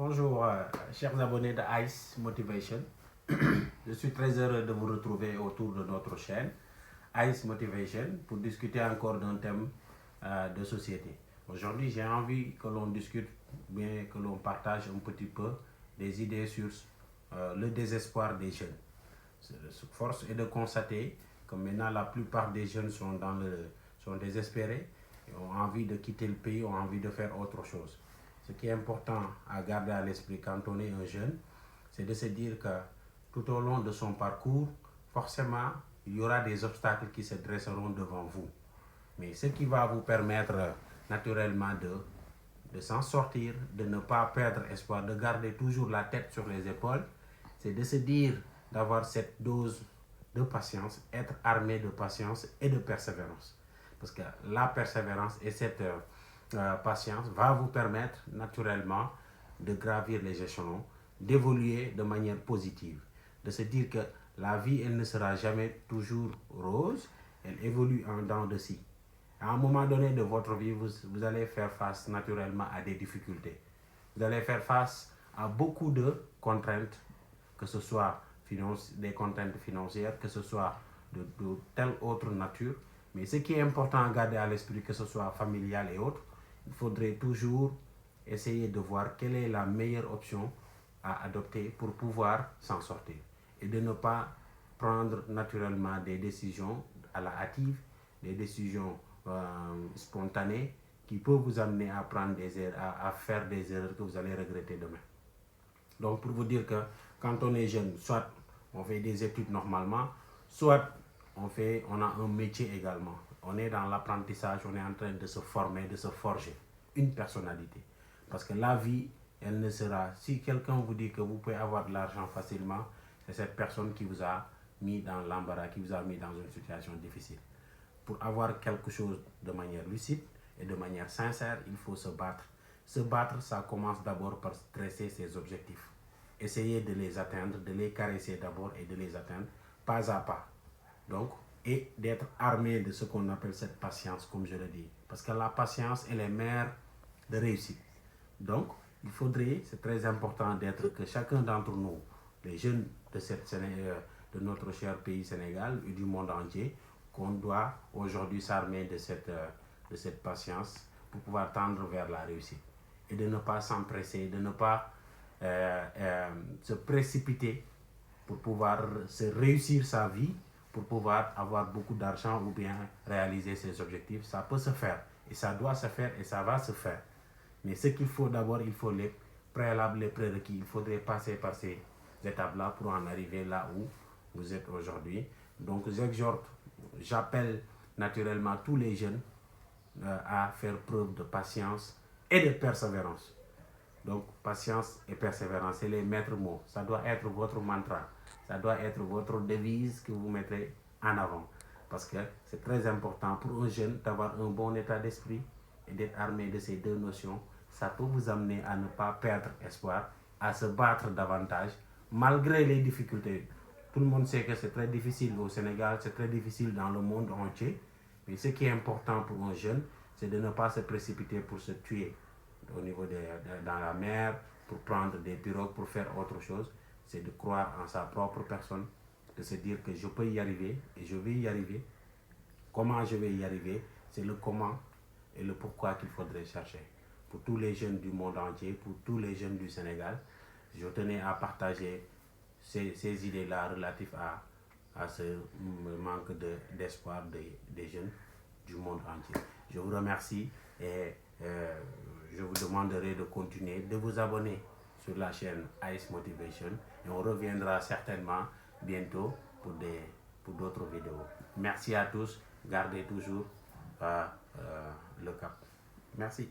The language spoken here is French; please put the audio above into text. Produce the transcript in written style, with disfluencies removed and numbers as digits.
Bonjour, chers abonnés de Ice Motivation. Je suis très heureux de vous retrouver autour de notre chaîne Ice Motivation pour discuter encore d'un thème de société. Aujourd'hui, j'ai envie que l'on discute, bien que l'on partage un petit peu des idées sur le désespoir des jeunes. Force est de constater que maintenant la plupart des jeunes sont désespérés et ont envie de quitter le pays, ont envie de faire autre chose. Ce qui est important à garder à l'esprit quand on est un jeune, c'est de se dire que tout au long de son parcours, forcément, il y aura des obstacles qui se dresseront devant vous. Mais ce qui va vous permettre naturellement de s'en sortir, de ne pas perdre espoir, de garder toujours la tête sur les épaules, c'est de se dire, d'avoir cette dose de patience, être armé de patience et de persévérance. Parce que la persévérance et cette patience va vous permettre naturellement de gravir les échelons, d'évoluer de manière positive, de se dire que la vie, elle ne sera jamais toujours rose, elle évolue en dents de scie. À un moment donné de votre vie, vous allez faire face naturellement à des difficultés. Vous allez faire face à beaucoup de contraintes, que ce soit des contraintes financières, que ce soit de telle autre nature. Mais ce qui est important à garder à l'esprit, que ce soit familial et autres, il faudrait toujours essayer de voir quelle est la meilleure option à adopter pour pouvoir s'en sortir. Et de ne pas prendre naturellement des décisions à la hâtive, des décisions spontanées qui peuvent vous amener à prendre des erreurs, à faire des erreurs que vous allez regretter demain. Donc pour vous dire que quand on est jeune, soit on fait des études normalement, soit on a un métier également. On est dans l'apprentissage, on est en train de se former, de se forger une personnalité. Parce que la vie, elle ne sera... Si quelqu'un vous dit que vous pouvez avoir de l'argent facilement, c'est cette personne qui vous a mis dans l'embarras, qui vous a mis dans une situation difficile. Pour avoir quelque chose de manière lucide et de manière sincère, il faut se battre. Se battre, ça commence d'abord par tracer ses objectifs. Essayer de les atteindre, de les caresser d'abord et de les atteindre pas à pas. Donc, et d'être armé de ce qu'on appelle cette patience, comme je le dis. Parce que la patience est la mère de réussite. Donc, il faudrait, c'est très important d'être que chacun d'entre nous, les jeunes de notre cher pays Sénégal et du monde entier, qu'on doit aujourd'hui s'armer de cette patience pour pouvoir tendre vers la réussite. Et de ne pas s'empresser, de ne pas se précipiter pour pouvoir se réussir sa vie, pour pouvoir avoir beaucoup d'argent ou bien réaliser ses objectifs. Ça peut se faire et ça doit se faire et ça va se faire. Mais ce qu'il faut d'abord, il faut les préalables, les prérequis. Il faudrait passer par ces étapes-là pour en arriver là où vous êtes aujourd'hui. Donc j'appelle naturellement tous les jeunes à faire preuve de patience et de persévérance. Donc, patience et persévérance, c'est les maîtres mots. Ça doit être votre mantra. Ça doit être votre devise que vous mettrez en avant. Parce que c'est très important pour un jeune d'avoir un bon état d'esprit et d'être armé de ces deux notions. Ça peut vous amener à ne pas perdre espoir, à se battre davantage, malgré les difficultés. Tout le monde sait que c'est très difficile au Sénégal, c'est très difficile dans le monde entier. Mais ce qui est important pour un jeune, c'est de ne pas se précipiter pour se tuer au niveau dans la mer, pour prendre des pirogues, pour faire autre chose. C'est de croire en sa propre personne, de se dire que je peux y arriver et je vais y arriver. Comment je vais y arriver, c'est le comment et le pourquoi qu'il faudrait chercher. Pour tous les jeunes du monde entier, pour tous les jeunes du Sénégal, je tenais à partager ces idées-là relatives à ce manque d'espoir des jeunes du monde entier. Je vous remercie et je vous demanderai de continuer, de vous abonner sur la chaîne Ice Motivation et on reviendra certainement bientôt pour d'autres vidéos. Merci à tous, gardez toujours le cap. Merci.